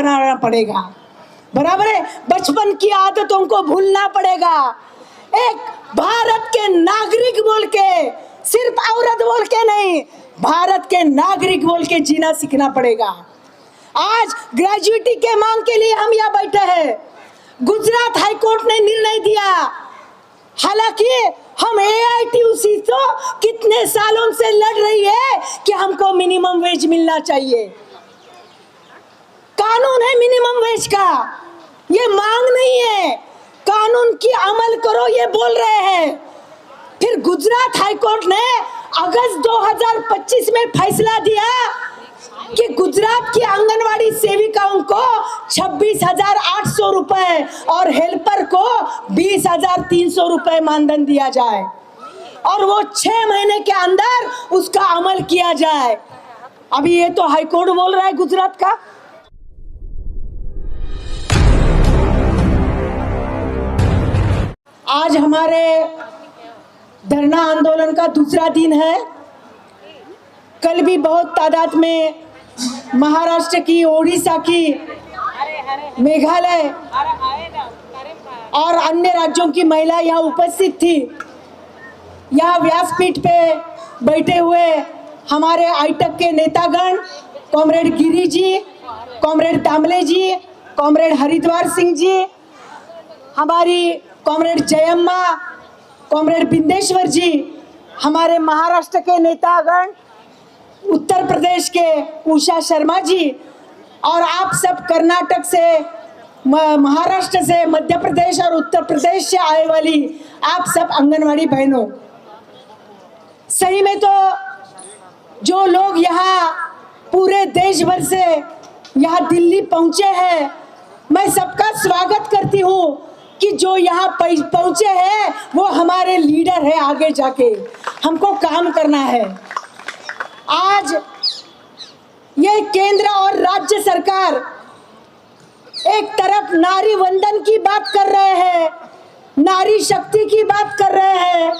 बनाना पड़ेगा, बराबर है। बचपन की आदतों को भूलना पड़ेगा। एक भारत के नागरिक बोल के, सिर्फ औरत बोल के नहीं, भारत के नागरिक बोल के जीना सीखना पड़ेगा। आज ग्रेजुएटी के मांग के लिए हम यहाँ बैठे हैं। गुजरात हाई कोर्ट ने निर्णय दिया, हालांकि हम एआईटीयूसी तो कितने सालों से लड़ रही है कि हमको मिनिमम वेज मिलना चाहिए। कानून है मिनिमम वेज का, ये मांग नहीं है। कानून की अमल करो ये बोल रहे हैं। फिर गुजरात हाई कोर्ट ने अगस्त 2025 में फैसला दिया कि गुजरात की आंगनवाड़ी सेविकाओं को 26,800 रुपए और हेल्पर को 20,300 रुपए मानधन दिया जाए और वो 6 महीने के अंदर उसका अमल किया जाए। अभी ये तो हाई कोर्ट बोल रहा है गुजरात का। आज हमारे धरना आंदोलन का दूसरा दिन है। कल भी बहुत तादाद में महाराष्ट्र की, ओडिशा की, मेघालय और अन्य राज्यों की महिला यहाँ उपस्थित थी। यहाँ व्यासपीठ पे बैठे हुए हमारे आईटक के नेतागण, कॉमरेड गिरी जी, कॉमरेड दामले जी, कॉमरेड हरिद्वार सिंह जी, हमारी कॉमरेड जयम्मा, कॉमरेड बिंदेश्वर जी, हमारे महाराष्ट्र के नेतागण, उत्तर प्रदेश के उषा शर्मा जी, और आप सब कर्नाटक से, महाराष्ट्र से, मध्य प्रदेश और उत्तर प्रदेश से आए वाली आप सब आंगनवाड़ी बहनों, सही में तो जो लोग यहाँ पूरे देश भर से यहाँ दिल्ली पहुँचे हैं, मैं सबका स्वागत करती हूँ कि जो यहाँ पहुँचे हैं वो हमारे लीडर है। आगे जाके हमको काम करना है। आज ये केंद्र और राज्य सरकार एक तरफ नारी वंदन की बात कर रहे हैं, नारी शक्ति की बात कर रहे हैं,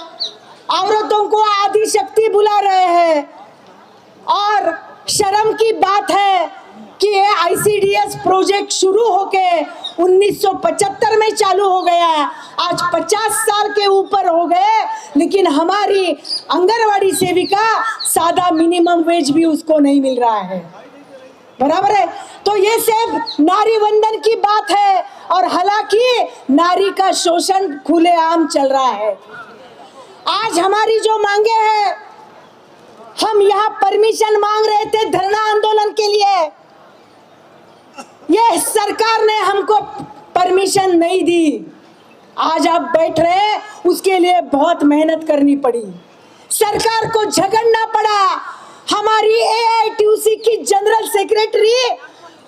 औरतों को आदि शक्ति बुला रहे हैं, और शर्म की बात है कि ये आईसीडीएस प्रोजेक्ट शुरू होके 1975 में चालू हो गया, आज 50 साल के ऊपर हो गए, लेकिन हमारी आंगनवाड़ी सेविका सादा मिनिमम वेज भी उसको नहीं मिल रहा है, बराबर है। तो ये सिर्फ नारी वंदन की बात है, और हालांकि नारी का शोषण खुलेआम चल रहा है। आज हमारी जो मांगे हैं, हम यहाँ परमिशन मांग रहे थे धरना आंदोलन के लिए, ये सरकार ने हमको परमिशन नहीं दी। आज आप बैठ रहे, उसके लिए बहुत मेहनत करनी पड़ी, सरकार को झगड़ना पड़ा। हमारी एआईटीयूसी की general secretary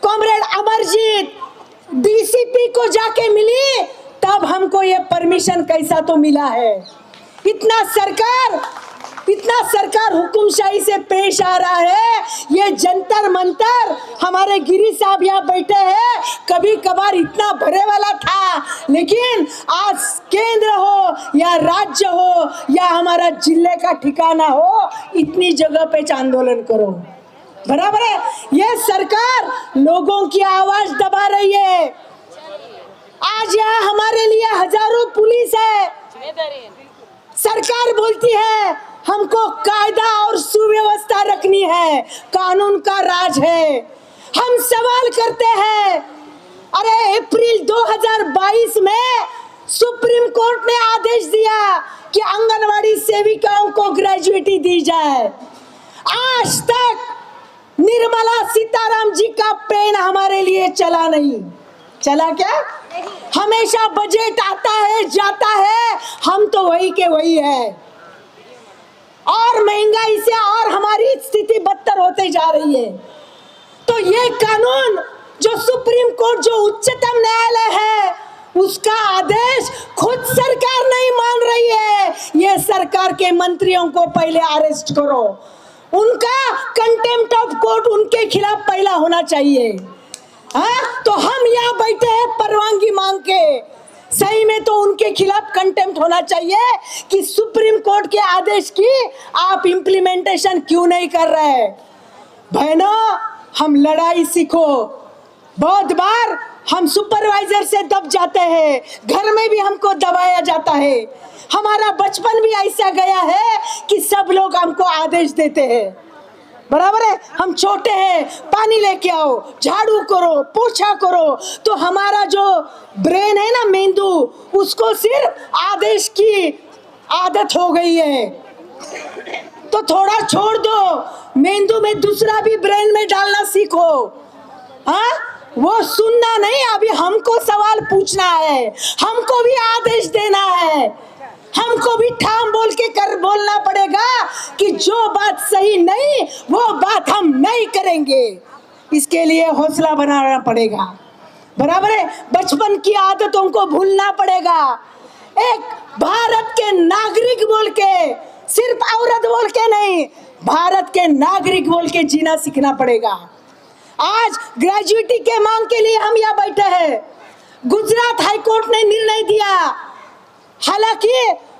comrade Amarjeet DCP को जाके मिली, तब हमको ये परमिशन कैसा तो मिला है। इतना सरकार हुकुमशाही से पेश आ रहा है। ये जंतर मंतर, हमारे गिरी साहब यहाँ बैठे हैं, कभी कभार इतना भरे वाला था, लेकिन आज केंद्र हो या राज्य हो या हमारा जिले का ठिकाना हो, इतनी जगह पे आंदोलन करो, बराबर है। ये सरकार लोगों की आवाज दबा रही है। आज यहाँ हमारे लिए हजारों पुलिस है। सरकार बोलती है हमको कायदा और सुव्यवस्था रखनी है, कानून का राज है। हम सवाल करते हैं, अरे अप्रैल 2022 में सुप्रीम कोर्ट ने आदेश दिया कि आंगनवाड़ी सेविकाओं को ग्रेजुएटी दी जाए। आज तक निर्मला सीताराम जी का पेन हमारे लिए चला नहीं। चला क्या? हमेशा बजट आता है जाता है, हम तो वही के वही है, और महंगाई से और हमारी स्थिति बदतर होते जा रही है। तो ये कानून जो सुप्रीम कोर्ट, जो उच्चतम न्यायालय है, उसका आदेश खुद सरकार नहीं मान रही है। ये सरकार के मंत्रियों को पहले अरेस्ट करो, उनका कंटेम्प्ट ऑफ कोर्ट उनके खिलाफ पहला होना चाहिए। हाँ, तो हम यहाँ बैठे हैं परवानगी मांग के, सही में तो उनके खिलाफ कंटेम्प्ट होना चाहिए कि सुप्रीम कोर्ट के आदेश की आप इम्प्लीमेंटेशन क्यों नहीं कर रहे। बहनों, हम लड़ाई सीखो, बहुत बार हम सुपरवाइजर से दब जाते हैं, घर में भी हमको दबाया जाता है। हमारा बचपन भी ऐसा गया है कि सब लोग हमको आदेश देते हैं, बराबर है। हम छोटे हैं, पानी लेके आओ, झाड़ू करो, पोछा करो, तो हमारा जो ब्रेन है ना, मेंदू, उसको सिर्फ आदेश की आदत हो गई है। तो थोड़ा छोड़ दो, मेंदू में दूसरा भी ब्रेन में डालना सीखो। हाँ, वो सुनना नहीं, अभी हमको सवाल पूछना है, हमको भी आदेश देना है, हमको भी ठाम बोल के कर बोलना पड़ेगा कि जो बात सही नहीं वो बात हम नहीं करेंगे। इसके लिए हौसला बनाना पड़ेगा, बराबर है। बचपन की आदतों को भूलना पड़ेगा। एक भारत के नागरिक बोल के, सिर्फ औरत बोल के नहीं, भारत के नागरिक बोल के जीना सीखना पड़ेगा। आज ग्रेजुएटी के मांग के लिए हम यहाँ बैठे हैं। गुजरात हाईकोर्ट ने निर्णय दिया, हालांकि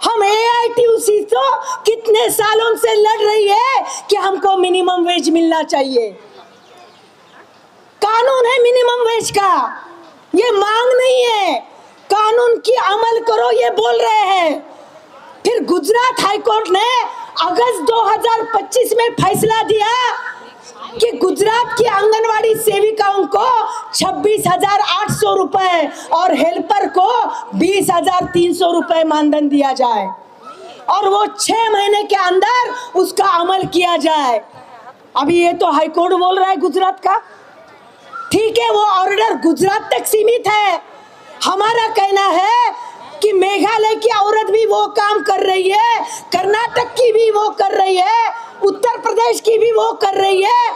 हम AITUC तो कितने सालों से लड़ रही है कि हमको मिनिमम वेज मिलना चाहिए। कानून है मिनिमम वेज का, ये मांग नहीं है, कानून की अमल करो ये बोल रहे हैं। फिर गुजरात हाईकोर्ट ने अगस्त 2025 में फैसला दिया कि गुजरात की आंगनवाड़ी सेविकाओं को 26,800 रुपए और हेल्पर को 20,300 रुपए मानधन दिया जाए और वो 6 महीने के अंदर उसका अमल किया जाए। अभी ये तो हाईकोर्ट बोल रहा है गुजरात का, ठीक है, वो ऑर्डर गुजरात तक सीमित है। हमारा कहना है कि मेघालय की औरत भी वो काम कर रही है, कर्नाटक की भी वो कर रही है, उत्तर प्रदेश की भी वो कर रही है,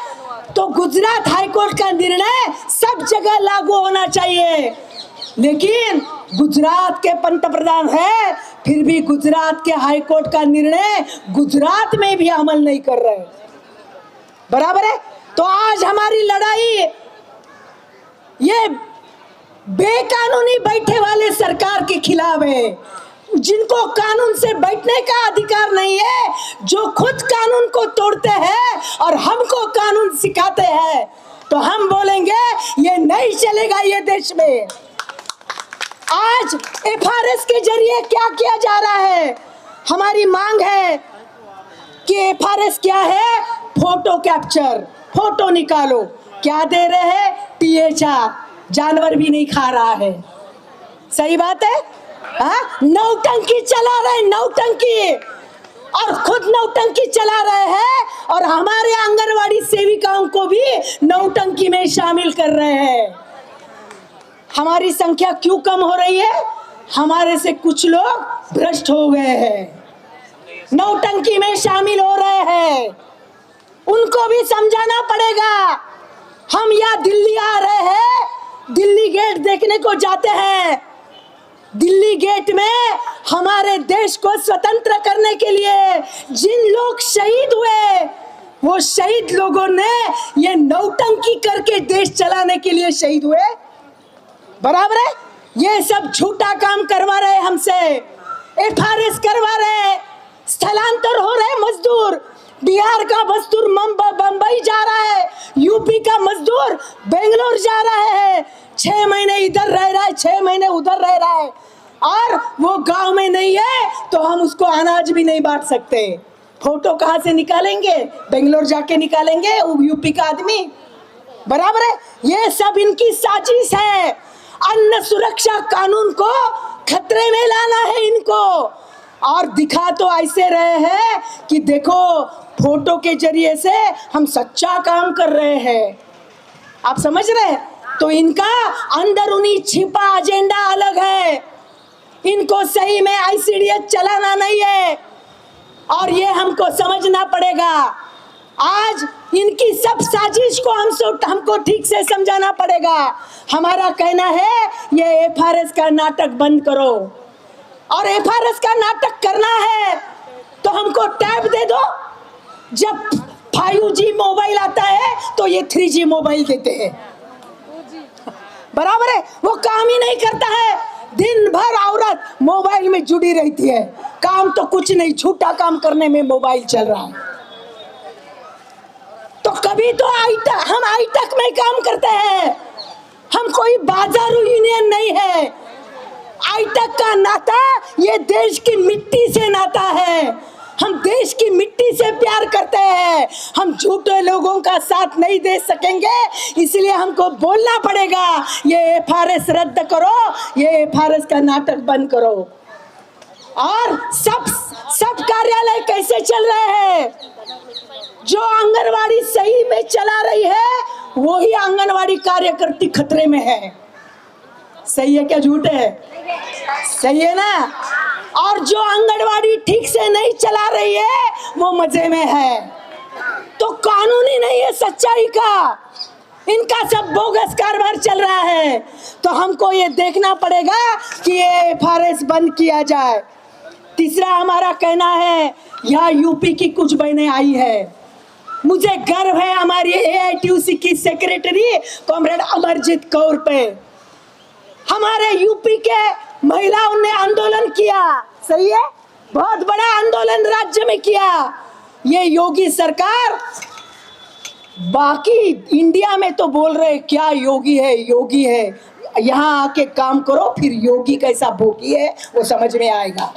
तो गुजरात हाईकोर्ट का निर्णय सब जगह लागू होना चाहिए। लेकिन गुजरात के पंतप्रधान है, फिर भी गुजरात के हाईकोर्ट का निर्णय गुजरात में भी अमल नहीं कर रहे, बराबर है। तो आज हमारी लड़ाई ये बेकानूनी बैठे वाले सरकार के खिलाफ है, जिनको कानून से बैठने का अधिकार नहीं है, जो खुद कानून को तोड़ते हैं और हमको कानून सिखाते हैं। तो हम बोलेंगे ये नहीं चलेगा ये देश में। आज FRS के जरिए क्या किया जा रहा है, हमारी मांग है कि FRS क्या है, फोटो कैप्चर, फोटो निकालो। क्या दे रहे हैं, THR, जानवर भी नहीं खा रहा है, सही बात है। हाँ, नौटंकी चला रहे, नौटंकी, और खुद नौटंकी चला रहे हैं और हमारे आंगनवाड़ी सेविकाओं को भी नौटंकी में शामिल कर रहे हैं। हमारी संख्या क्यों कम हो रही है, हमारे से कुछ लोग भ्रष्ट हो गए हैं, नौटंकी में शामिल हो रहे हैं, उनको भी समझाना पड़ेगा। हम यहाँ दिल्ली आ रहे हैं, दिल्ली गेट देखने को जाते हैं, दिल्ली गेट में हमारे देश को स्वतंत्र करने के लिए जिन लोग शहीद हुए, वो शहीद लोगों ने ये नौटंकी करके देश चलाने के लिए शहीद हुए, बराबर है। ये सब झूठा काम करवा रहे हमसे, FRS करवा रहे, स्थलांतर हो रहे मजदूर, बिहार का मजदूर बंबई जा रहा है, यूपी का मजदूर बेंगलोर जा रहा है, 6 महीने इधर रह रहा है, 6 महीने उधर रह रहा है, और वो गांव में नहीं है तो हम उसको अनाज भी नहीं बांट सकते। फोटो कहाँ से निकालेंगे, बेंगलोर जाके निकालेंगे यूपी का आदमी, बराबर है। ये सब इनकी साजिश है, अन्न सुरक्षा कानून को खतरे में लाना है इनको, और दिखा तो ऐसे रहे हैं कि देखो फोटो के जरिए से हम सच्चा काम कर रहे हैं, आप समझ रहे। तो इनका अंदरूनी छिपा एजेंडा अलग है, इनको सही में ICDS चलाना नहीं है, और ये हमको समझना पड़ेगा। आज इनकी सब साजिश को हमको ठीक से समझाना पड़ेगा। हमारा कहना है ये FRS का नाटक बंद करो, और FRS का नाटक करना है तो हमको टैब दे दो। जब 5G मोबाइल आता है तो ये 3G मोबाइल देते हैं, बराबर है। वो काम ही नहीं करता है, दिन भर औरत मोबाइल में जुड़ी रहती है, काम तो कुछ नहीं, झूठा काम करने में मोबाइल चल रहा है। तो कभी तो हम आईटक में काम करते हैं, कोई बाजारू यूनियन नहीं है। आईटक का नाता ये देश की मिट्टी से नाता है। हम देश की मिट्टी से प्यार करते हैं। हम झूठे लोगों का साथ नहीं दे सकेंगे, इसलिए हमको बोलना पड़ेगा, ये एफआरएस रद्द करो, ये एफआरएस का नाटक बंद करो। और सब कार्यालय कैसे चल रहे हैं? जो आंगनवाड़ी सही में चला रही है वही आंगनवाड़ी कार्यकर्ती खतरे में है। सही है क्या झूठ है? सही है ना? और जो आंगनवाड़ी ठीक से नहीं चला रही है वो मजे में है। तो कानूनी नहीं है सच्चाई का, इनका सब बोगस कारोबार चल रहा है। तो हमको ये देखना पड़ेगा कि ये एफआरएस बंद किया जाए। तीसरा हमारा कहना है, यहाँ यूपी की कुछ बहनें आई है, मुझे गर्व है हमारी एआईटीयूसी की सेक्रेटरी कॉमरेड अमरजीत कौर पे। हमारे यूपी के महिलाओं ने आंदोलन किया, सही है, बहुत बड़ा आंदोलन राज्य में किया। ये योगी सरकार बाकी इंडिया में तो बोल रहे क्या योगी है योगी है, यहाँ आके काम करो फिर योगी कैसा भोगी है वो समझ में आएगा।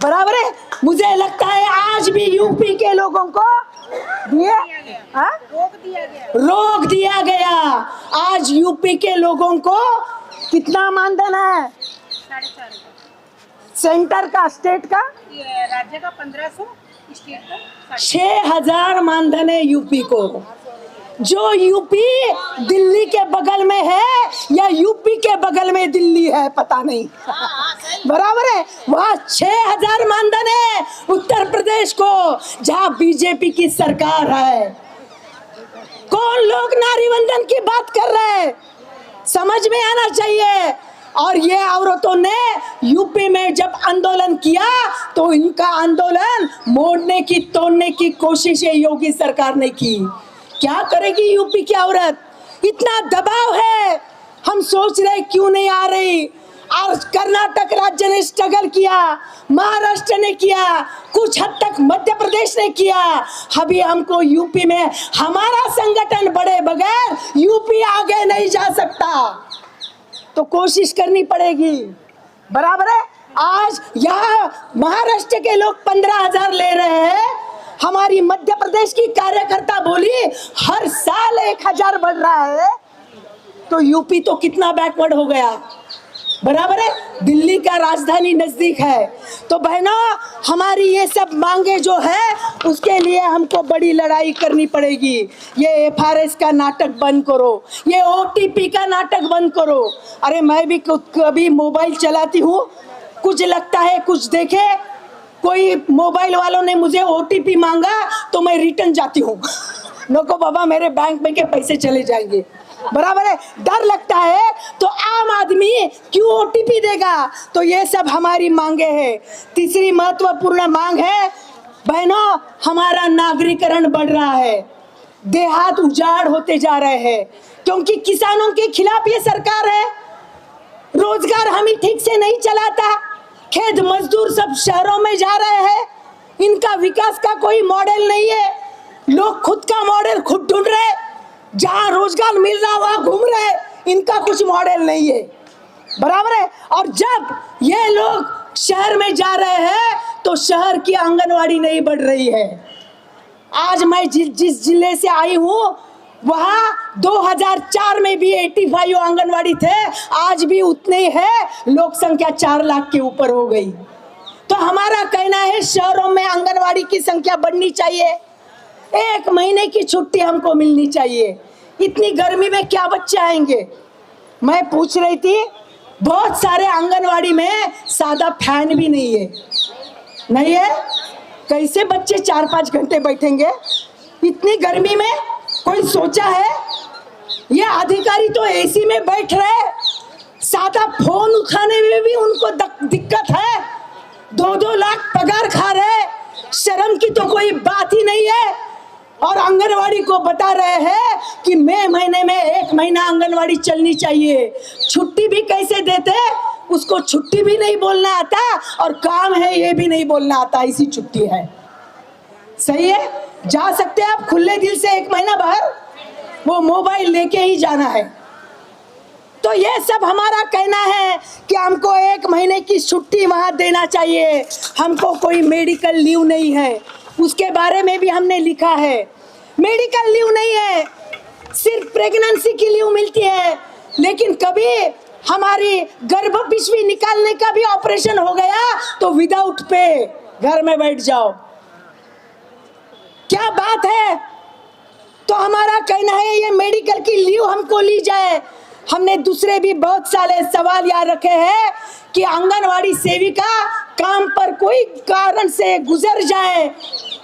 बराबर है। मुझे लगता है आज भी यूपी के लोगों को रोक दिया गया। आज यूपी के लोगों को कितना मानधन है? 4.5 सेंटर का, स्टेट का, राज्य का 1500, स्टेट का 6000 मानधन है यूपी को। जो यूपी दिल्ली के बगल में है या यूपी के बगल में दिल्ली है पता नहीं, बराबर है। वहाँ 6000 मानधन है उत्तर प्रदेश को, जहाँ बीजेपी की सरकार है। कौन लोग नारी वंदन की बात कर रहे हैं, समझ में आना चाहिए। और ये औरतों ने यूपी में जब आंदोलन किया तो इनका आंदोलन मोड़ने की, तोड़ने की कोशिश योगी सरकार ने की। क्या करेगी यूपी की औरत? इतना दबाव है, हम सोच रहे क्यों नहीं आ रही। और कर्नाटक राज्य ने स्ट्रगल किया, महाराष्ट्र ने किया, कुछ हद तक मध्य प्रदेश ने किया। अभी हमको यूपी में हमारा संगठन बढ़े बगैर यूपी आगे नहीं जा सकता, तो कोशिश करनी पड़ेगी, बराबर है। आज यहाँ महाराष्ट्र के लोग 15,000 ले रहे हैं, हमारी मध्य प्रदेश की कार्यकर्ता बोली हर साल 1000 बढ़ रहा है, तो यूपी तो कितना बैकवर्ड हो गया, बराबर है। दिल्ली का राजधानी नजदीक है। तो बहनों, हमारी ये सब मांगे जो है उसके लिए हमको बड़ी लड़ाई करनी पड़ेगी। ये एफआरएस का नाटक बंद करो, ये ओटीपी का नाटक बंद करो। अरे मैं भी कभी मोबाइल चलाती हूँ, कुछ लगता है कुछ देखे, कोई मोबाइल वालों ने मुझे ओटीपी मांगा तो मैं रिटर्न जाती हूँ, नको बाबा मेरे बैंक में के पैसे चले जाएंगे, बराबर है। डर लगता है तो आम आदमी क्यों ओटीपी देगा। तो ये सब हमारी मांगे हैं। तीसरी महत्वपूर्ण मांग है बहनों, हमारा नागरिकरण बढ़ रहा है, देहात उजाड़ होते जा रहे हैं, क्योंकि किसानों के खिलाफ ये सरकार है। रोजगार हम ही ठीक से नहीं चलाता, खेत मजदूर सब शहरों में जा रहे हैं, इनका विकास का कोई मॉडल नहीं है। लोग खुद का मॉडल खुद ढूंढ रहे, जहाँ रोजगार मिल रहा वहाँ घूम रहे, इनका कुछ मॉडल नहीं है, बराबर है। और जब ये लोग शहर में जा रहे हैं तो शहर की आंगनवाड़ी नहीं बढ़ रही है। आज मैं जिस जिले से आई हूँ वहाँ 2004 में भी 85 आंगनवाड़ी थे, आज भी उतने हैं, लोक संख्या 4 लाख के ऊपर हो गई। तो हमारा कहना है शहरों में आंगनवाड़ी की संख्या बढ़नी चाहिए, 1 महीने की छुट्टी हमको मिलनी चाहिए। इतनी गर्मी में क्या बच्चे आएंगे। मैं पूछ रही थी, बहुत सारे आंगनवाड़ी में सादा फैन भी नहीं है, कैसे बच्चे 4-5 घंटे बैठेंगे इतनी गर्मी में? कोई सोचा है? ये अधिकारी तो एसी में बैठ रहे, सादा फोन उठाने में भी उनको दिक्कत है, 2-2 लाख पगार खा रहे, शर्म की तो कोई बात ही नहीं है। और आंगनवाड़ी को बता रहे हैं कि मई महीने में 1 महीना आंगनवाड़ी चलनी चाहिए। छुट्टी भी कैसे देते, उसको छुट्टी भी नहीं बोलना आता और काम है ये भी नहीं बोलना आता, इसी छुट्टी है। सही है, जा सकते हैं आप खुले दिल से 1 महीना बाहर, वो मोबाइल लेके ही जाना है। तो ये सब हमारा कहना है कि हमको 1 महीने की छुट्टी वहाँ देना चाहिए। हमको कोई मेडिकल लीव नहीं है, उसके बारे में भी हमने लिखा है। मेडिकल लीव नहीं है, सिर्फ प्रेगनेंसी की लीव मिलती है। लेकिन कभी हमारी गर्भ पिशवी निकालने का भी ऑपरेशन हो गया तो विदाउट पे घर में बैठ जाओ। क्या बात है। तो हमारा कहना है ये मेडिकल की लीव हमको ली जाए। हमने दूसरे भी बहुत सारे सवाल याद रखे हैं कि आंगनवाड़ी सेविका काम पर कोई कारण से गुजर जाए,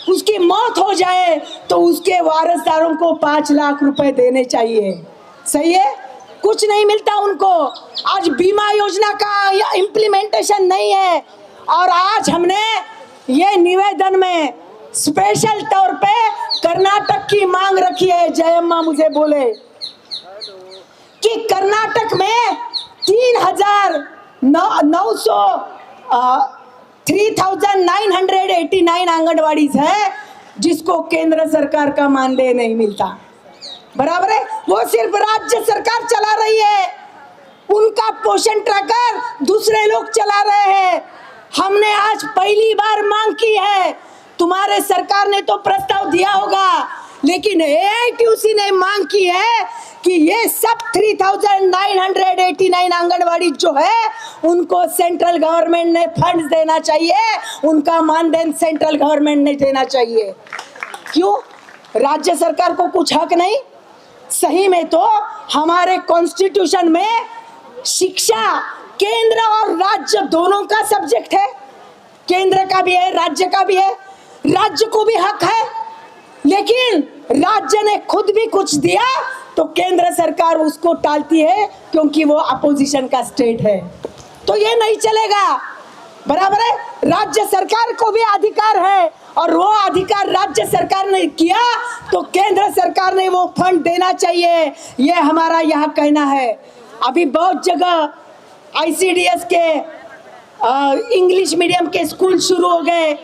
उसकी मौत हो जाए तो उसके वारसदारों को 5 लाख रुपए देने चाहिए। सही है, कुछ नहीं मिलता उनको। आज बीमा योजना का इम्प्लीमेंटेशन नहीं है। और आज हमने ये निवेदन में स्पेशल तौर पे कर्नाटक की मांग रखी है। जयम्मा मुझे बोले कि कर्नाटक में 3,989 आंगनवाड़ी है जिसको केंद्र सरकार का मानदेय नहीं मिलता। बराबर है, वो सिर्फ राज्य सरकार चला रही है। उनका पोषण ट्रैकर दूसरे लोग चला रहे हैं। हमने आज पहली बार मांग की है। तुम्हारे सरकार ने तो प्रस्ताव दिया होगा, लेकिन AITUC ने मांग की है कि ये सब 3,989 आंगनवाड़ी जो है उनको सेंट्रल गवर्नमेंट ने फंड्स देना चाहिए, उनका मानदेय सेंट्रल गवर्नमेंट ने देना चाहिए। क्यों? राज्य सरकार को कुछ हक नहीं? सही में तो हमारे कॉन्स्टिट्यूशन में शिक्षा केंद्र और राज्य दोनों का सब्जेक्ट है। केंद्र का भी है, राज्य का भी है। राज्य को भी हक है, लेकिन राज्य ने खुद भी कुछ दिया तो केंद्र सरकार उसको टालती है क्योंकि वो अपोजिशन का स्टेट है। तो ये नहीं चलेगा। बराबर है, राज्य सरकार को भी अधिकार है और वो अधिकार राज्य सरकार ने किया तो केंद्र सरकार ने वो फंड देना चाहिए। ये हमारा यहाँ कहना है। अभी बहुत जगह ICDS के इंग्लिश मीडियम के स्कूल शुरू हो गए।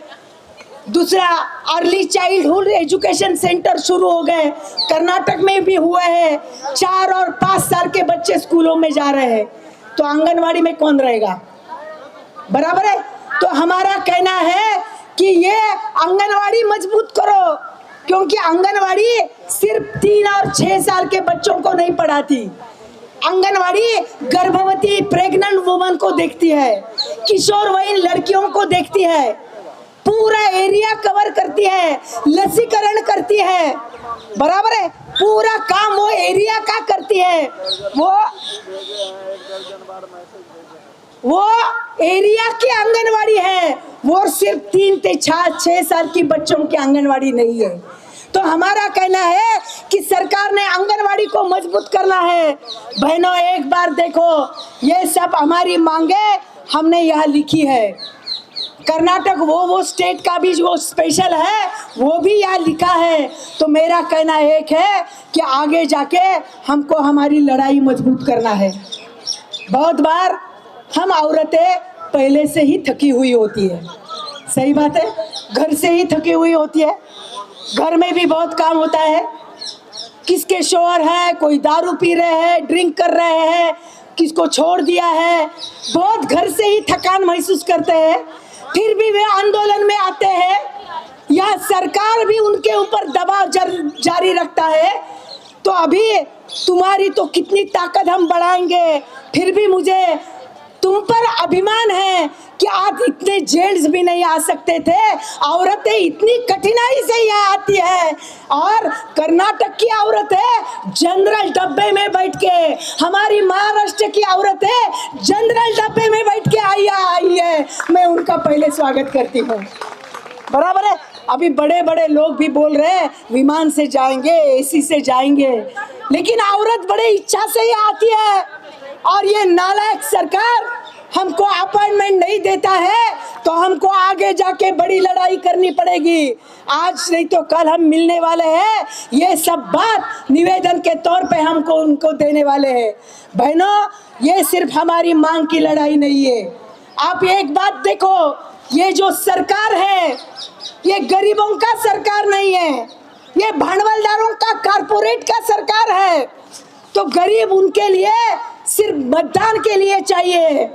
दूसरा अर्ली चाइल्डहुड एजुकेशन सेंटर शुरू हो गए। कर्नाटक में भी हुआ है। 4 और 5 साल के बच्चे स्कूलों में जा रहे हैं। तो आंगनवाड़ी में कौन रहेगा? बराबर है। तो हमारा कहना है कि ये आंगनवाड़ी मजबूत करो, क्योंकि आंगनवाड़ी सिर्फ 3 और 6 साल के बच्चों को नहीं पढ़ाती। आंगनवाड़ी गर्भवती प्रेग्नेंट वुमन को देखती है, किशोरवयीन लड़कियों को देखती है, पूरा एरिया कवर करती है, लसीकरण करती है। बराबर है, पूरा काम वो एरिया का करती है। वो एरिया की आंगनवाड़ी है, वो सिर्फ 3 से 6 साल की बच्चों की आंगनवाड़ी नहीं है। तो हमारा कहना है कि सरकार ने आंगनवाड़ी को मजबूत करना है। बहनों, एक बार देखो, ये सब हमारी मांगे हमने यहाँ लिखी है। कर्नाटक वो स्टेट का भी जो स्पेशल है वो भी यहाँ लिखा है। तो मेरा कहना एक है कि आगे जाके हमको हमारी लड़ाई मजबूत करना है। बहुत बार हम औरतें पहले से ही थकी हुई होती है। सही बात है, घर से ही थकी हुई होती है। घर में भी बहुत काम होता है। किसके शोहर है, कोई दारू पी रहे हैं, ड्रिंक कर रहे हैं, किसको छोड़ दिया है, बहुत घर से ही थकान महसूस करते हैं। फिर भी वे आंदोलन में आते हैं या सरकार भी उनके ऊपर दबाव जारी रखता है। तो अभी तुम्हारी तो कितनी ताकत हम बढ़ाएंगे। फिर भी मुझे तुम पर अभिमान है कि आज इतने जेंट्स भी नहीं आ सकते थे, औरतें इतनी कठिनाई से यहाँ आती है। और कर्नाटक की औरतें जनरल डब्बे में बैठ के, हमारी महाराष्ट्र की औरतें जनरल डब्बे में बैठ के आई है। मैं उनका पहले स्वागत करती हूँ। बराबर है। अभी बड़े बड़े लोग भी बोल रहे हैं विमान से जाएंगे, AC से जाएंगे, लेकिन औरत बड़े इच्छा से ही आती है। और ये नालायक सरकार हमको अपॉइंटमेंट नहीं देता है तो हमको आगे जाके बड़ी लड़ाई करनी पड़ेगी। आज नहीं तो कल हम मिलने वाले हैं। ये सब बात निवेदन के तौर पे हमको उनको देने वाले हैं। बहनों, ये सिर्फ हमारी मांग की लड़ाई नहीं है। आप एक बात देखो, ये जो सरकार है ये गरीबों का सरकार नहीं है। ये भांडवलदारों का, कारपोरेट का सरकार है। तो गरीब उनके लिए सिर्फ मतदान के लिए चाहिए।